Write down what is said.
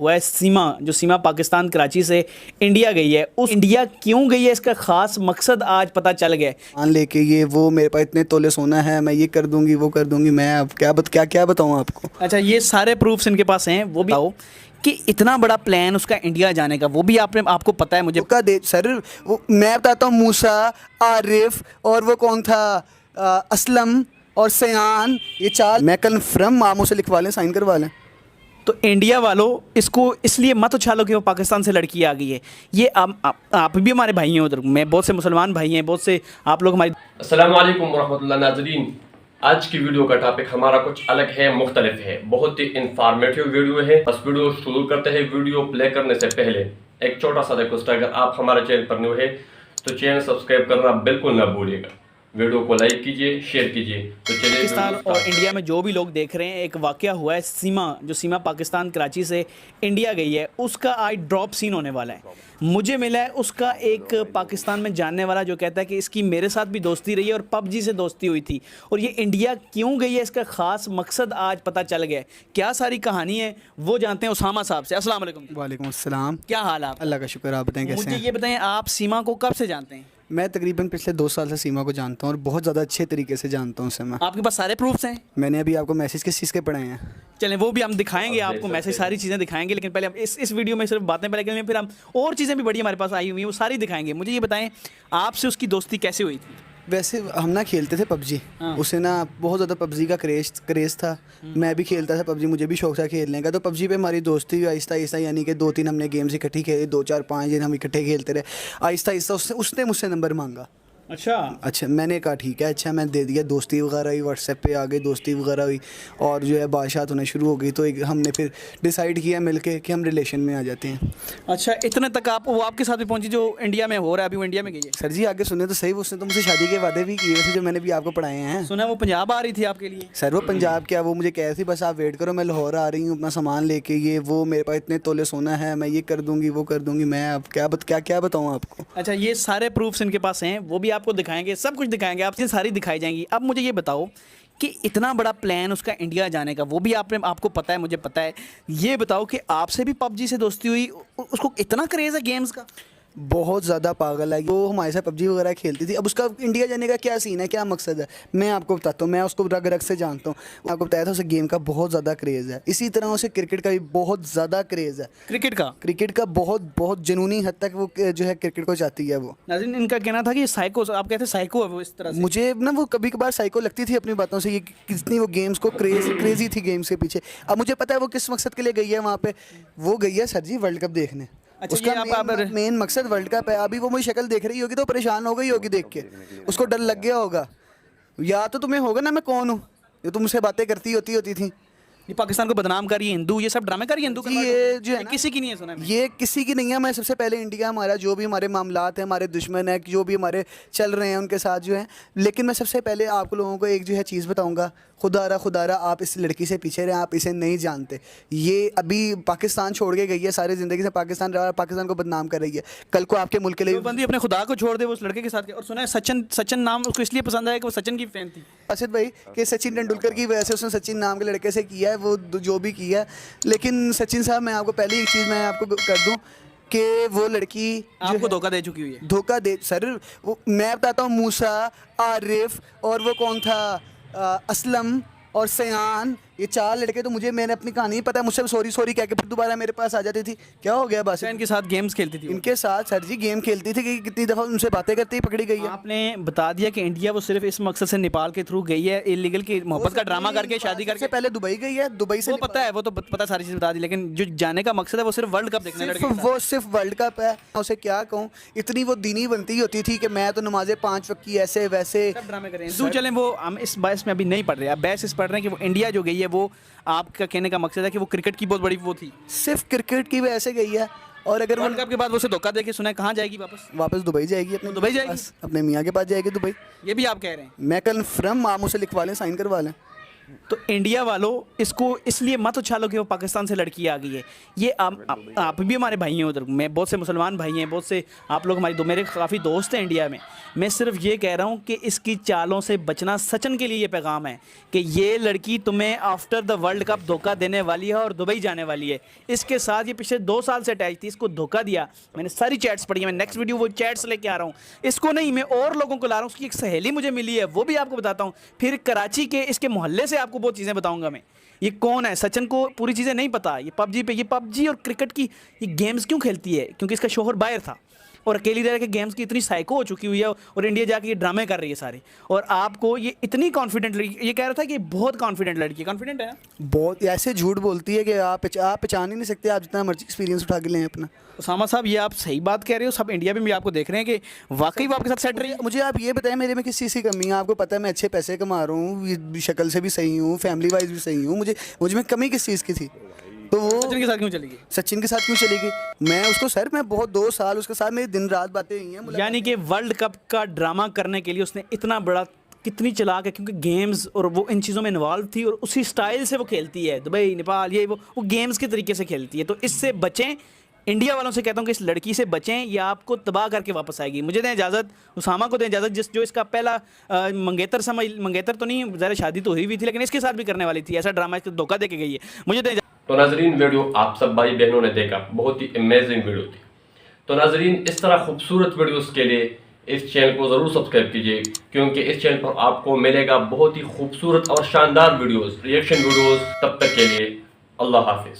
हुआ है सीमा पाकिस्तान कराची से इंडिया गई है। उस इंडिया क्यों गई है, इसका खास मकसद आज पता चल गया। मान लेके ये वो मेरे पास इतने तोले सोना है, मैं ये कर दूंगी वो कर दूंगी, मैं अब क्या बताऊं आपको। अच्छा, ये सारे प्रूफ्स इनके पास हैं, वो भी बताओ कि इतना बड़ा प्लान उसका इंडिया जाने का, वो भी आपको पता है। मुझे का दे सर, वो मैं बताता हूँ, मूसा, आरिफ और वो कौन था, असलम और सयान, ये चार मैं कन्फर्म मामू से लिखवा लें, साइन करवा लें। तो इंडिया वालों, इसको इसलिए मत उछालो कि वो पाकिस्तान से लड़की आ गई है। ये आप भी हमारे भाई हैं, उधर में बहुत से मुसलमान भाई हैं, बहुत से आप लोग हमारे। अस्सलाम वालेकुम रहमतुल्लाह नाज़रीन, आज की वीडियो का टॉपिक हमारा कुछ अलग है, मुख्तलिफ है, बहुत ही इंफॉर्मेटिव वीडियो है। बस वीडियो शुरू करते हैं। वीडियो प्ले करने से पहले एक छोटा सा रिक्वेस्ट है, अगर आप हमारे चैनल पर न्यू है तो चैनल सब्सक्राइब करना बिल्कुल ना भूलिएगा। वीडियो को लाइक कीजिए, शेयर कीजिए। तो चलिए, पाकिस्तान और इंडिया में जो भी लोग देख रहे हैं, एक वाकया हुआ है सीमा पाकिस्तान कराची से इंडिया गई है, उसका आज ड्रॉप सीन होने वाला है। मुझे मिला है उसका एक पाकिस्तान में जानने वाला जो कहता है कि इसकी मेरे साथ भी दोस्ती रही है और पबजी से दोस्ती हुई थी, और ये इंडिया क्यों गई है, इसका खास मकसद आज पता चल गया है। क्या सारी कहानी है वो जानते हैं उसामा साहब से। अस्सलाम वालेकुम। वालेकुम अस्सलाम। क्या हाल है आप? अल्लाह का शुक्र, आप बताएं कैसे मुझे हैं। ये बताएं, आप सीमा को कब से जानते हैं? मैं तकरीबन पिछले 2 साल से सीमा को जानता हूँ और बहुत ज़्यादा अच्छे तरीके से जानता हूँ उसे मैं। आपके पास सारे प्रूफ्स हैं? मैंने अभी आपको मैसेज किस चीज़ के पढ़ाए हैं? चलें वो भी हम दिखाएंगे आपको, मैसेज सारी चीज़ें दिखाएंगे, लेकिन पहले हम इस वीडियो में सिर्फ बातें पहले करेंगे, फिर हम और चीज़ें भी बड़ी हमारे पास आई हुई हैं वो सारी दिखाएंगे। मुझे ये बताएं, आपसे उसकी दोस्ती कैसे हुई थी? वैसे हम ना खेलते थे पबजी, हाँ। उसे ना बहुत ज़्यादा पबजी का क्रेज़ था। मैं भी खेलता था पबजी, मुझे भी शौक था खेलने का। तो पबजी पे हमारी दोस्ती हुई आहिस्ता आहिस्ता, यानी कि 2-3 हमने गेम्स इकट्ठी खेले, 2-4-5 दिन हम इकट्ठे खेलते रहे। आहिस्ता आहिस्ता उसने मुझसे नंबर मांगा। अच्छा, मैंने कहा ठीक है, अच्छा मैं दे दिया। दोस्ती वगैरह हुई, व्हाट्सएप पे आ गई, दोस्ती वगैरह हुई और जो है बातचीत होना शुरू हो गई। तो हमने फिर डिसाइड किया मिलके कि हम रिलेशन में आ जाते हैं। अच्छा, इतने तक वो आपके साथ भी पहुंची जो इंडिया में हो रहा है, अभी वो इंडिया में गई है? सर जी आगे सुने तो सही, उसने तो मुझसे शादी के वादे भी किए थे जो मैंने भी आपको पढ़ाए हैं। सुना वो पंजाब आ रही थी आपके लिए? सर वो पंजाब क्या, वो मुझे कह रही थी बस आप वेट करो, मैं लाहौर आ रही हूँ अपना सामान लेके, ये वो मेरे पास इतने तोले सोना है, मैं ये कर दूंगी वो कर दूंगी, मैं अब क्या बताऊँ आपको। अच्छा, ये सारे प्रूफ्स इनके पास हैं, वो भी आपको दिखाएंगे, सब कुछ दिखाएंगे, आपसे सारी दिखाई जाएंगी। अब मुझे ये बताओ कि इतना बड़ा प्लान उसका इंडिया जाने का, वो भी आपको पता है, मुझे पता है। ये बताओ कि आपसे भी पबजी से दोस्ती हुई, उसको इतना क्रेज़ है गेम्स का? बहुत ज़्यादा पागल है वो, हमारे साथ पबजी वगैरह खेलती थी। अब उसका इंडिया जाने का क्या सीन है, क्या मकसद है, मैं आपको बताता हूँ। मैं उसको रग रग से जानता हूँ। आपको बताया था उसे गेम का बहुत ज़्यादा क्रेज़ है, इसी तरह उसे क्रिकेट का भी बहुत ज़्यादा क्रेज़ है। क्रिकेट का बहुत जुनूनी हद तक वो जो है क्रिकेट को चाहती है वो। नाज़रीन, इनका कहना था कि साइको, आप कहते हैं साइको है वो इस तरह से। मुझे ना वो कभी कभार साइको लगती थी अपनी बातों से, ये कितनी वो गेम्स को क्रेजी थी गेम्स के पीछे। अब मुझे पता है वो किस मकसद के लिए गई है वहाँ पे। वो गई है सर जी वर्ल्ड कप देखने। अच्छा, उसका मेन मकसद वर्ल्ड कप है। अभी वो मुझे शक्ल देख रही होगी तो परेशान हो गई होगी देख के, उसको डर लग गया होगा। या तो तुम्हें होगा ना मैं कौन हूँ, ये तुमसे बातें करती होती थी। ये पाकिस्तान को बदनाम कर रही है, हिंदू, ये सब ड्रामे कर रही है हिंदू का। ये जो है किसी की नहीं है, सुना है ये किसी की नहीं है। मैं सबसे पहले इंडिया, हमारा जो भी हमारे मामलात हैं, हमारे दुश्मन है जो भी हमारे चल रहे हैं उनके साथ जो है। लेकिन मैं सबसे पहले आप लोगों को एक जो है चीज़ बताऊंगा, खुदारा आप इस लड़की से पीछे रहे, आप इसे नहीं जानते। ये अभी पाकिस्तान छोड़ के गई है, सारी ज़िंदगी से पाकिस्तान रहा, पाकिस्तान को बदनाम कर रही है। कल को आपके मुल्क के लिए बंदी अपने खुदा को छोड़ दे वो उस लड़के के साथ। और सुना है सचिन नाम उसको इसलिए पसंद आया कि वो सचिन की फैन थी। असद भाई कि सचिन तेंदुलकर की वजह से उसने सचिन नाम के लड़के से किया है वो जो भी किया। लेकिन सचिन साहब, मैं आपको पहले एक चीज़ मैं आपको कर दूं कि वो लड़की आपको धोखा दे चुकी हुई है। धोखा दे सर, वो मैं बताता हूँ, मूसा, आरिफ और वो कौन था, असलम और सयान, ये 4 लड़के तो मैंने अपनी कहानी नहीं पता, मुझसे सॉरी कह के फिर दोबारा मेरे पास आ जाती थी। क्या हो गया बस? इनके साथ गेम्स खेलती थी, इनके साथ सर जी गेम खेलती थी कि कितनी दफ़ा उनसे बातें करते ही पकड़ी गई है। आपने बता दिया कि इंडिया वो सिर्फ इस मकसद से नेपाल के थ्रू गई है, इलीगल की मोहब्बत का ड्रामा करके, शादी करके। पहले दुबई गई है, दुबई से वो पता है, वो तो पता सारी चीज़ बता दी, लेकिन जो जाने का मकसद है वो सिर्फ वर्ल्ड कप देखने लड़के के साथ। वो सिर्फ वर्ल्ड कप है। उसे क्या कहूँ, इतनी वो दीनी बनती होती थी कि मैं तो नमाजें 5 वक्त की ऐसे वैसे सब ड्रामे करें। दूर चलें, वो हम इस बहस में अभी नहीं पढ़ रहे हैं। बहस इस पढ़ रहे हैं कि वो इंडिया जो गई है, वो आपका कहने का मकसद है कि वो क्रिकेट की बहुत बड़ी वो थी, सिर्फ क्रिकेट की वजह से गई है। और अगर वर्ल्ड कप के बाद वो उसे धोखा दे के, सुना है कहाँ जाएगी वापस दुबई जाएगी, अपने दुबई जाएगी, अपने मियाँ के पास जाएगी दुबई। ये भी आप कह रहे हैं? मैं कन्फर्म मामू से लिखवा लें, साइन करवा लें। तो इंडिया वालों इसको इसलिए मत उछालो कि वो पाकिस्तान से लड़की आ गई है। ये आप भी हमारे भाई हैं उधर, मैं बहुत से मुसलमान भाई हैं, बहुत से आप लोग हमारे मेरे काफ़ी दोस्त हैं इंडिया में। मैं सिर्फ ये कह रहा हूँ कि इसकी चालों से बचना। सचिन के लिए ये पैगाम है कि ये लड़की तुम्हें आफ्टर द वर्ल्ड कप धोखा देने वाली है और दुबई जाने वाली है। इसके साथ ये पिछले 2 साल से अटैच थी, इसको धोखा दिया। मैंने सारी चैट्स पढ़ी है, मैं नेक्स्ट वीडियो वो चैट्स लेके आ रहा हूँ। इसको नहीं, मैं और लोगों को ला रहा हूँ। उसकी एक सहेली मुझे मिली है, वो भी आपको बताता हूँ। फिर कराची के इसके मोहल्ले से आपको बहुत चीज़ें बताऊँगा मैं। ये कौन है, सचिन को पूरी चीज़ें नहीं पता। ये पबजी और क्रिकेट की ये गेम्स क्यों खेलती है, क्योंकि इसका शौहर बाहर था और अकेली रह के गेम्स की इतनी साइको हो चुकी हुई है और इंडिया जाके ये ड्रामे कर रही है सारे। और आपको ये इतनी कॉन्फिडेंट लड़की, ये कह रहा था कि बहुत कॉन्फिडेंट लड़की है। कॉन्फिडेंट है ना, बहुत ऐसे झूठ बोलती है कि आप पहचान ही नहीं सकते, आप जितना मर्जी एक्सपीरियंस उठा के लें अपना। उसामा साहब ये आप सही बात कह रहे हो। सब इंडिया में भी आपको देख रहे हैं कि वाकई वो आपके साथ सेट रही है। मुझे आप ये बताएं मेरे में किस चीज़ की कमी है? आपको पता है मैं अच्छे पैसे कमा रहा हूँ, शक्ल से भी सही हूँ, फैमिली वाइज भी सही हूँ, मुझ में कमी किस चीज़ की थी? तो वो सचिन के साथ क्यों चली गई? सचिन के साथ क्यों चली गई? मैं उसको सर मैं बहुत 2 साल उसके साथ मेरी दिन रात बातें हुई हैं। यानी कि वर्ल्ड कप का ड्रामा करने के लिए उसने इतना बड़ा, कितनी चालाक है, क्योंकि गेम्स और वो इन चीज़ों में इन्वॉल्व थी और उसी स्टाइल से वो खेलती है। दुबई, नेपाल, ये वो गेम्स के तरीके से खेलती है। तो इससे बचें। इंडिया वालों से कहता हूँ कि इस लड़की से बचें, या आपको तबाह करके वापस आएगी। मुझे दें इजाज़त, उसामा को दें इजाज़त, जो इसका पहला मंगेतर तो नहीं, ज़रा शादी तो हुई थी, लेकिन इसके साथ भी करने वाली थी। ऐसा ड्रामा इसको धोखा दे के गई है। मुझे दें। तो नाजरीन, वीडियो आप सब भाई बहनों ने देखा, बहुत ही अमेजिंग वीडियो थी। तो नाजरीन, इस तरह खूबसूरत वीडियोस के लिए इस चैनल को ज़रूर सब्सक्राइब कीजिए, क्योंकि इस चैनल पर आपको मिलेगा बहुत ही खूबसूरत और शानदार वीडियोस, रिएक्शन वीडियोस। तब तक के लिए अल्लाह हाफिज़।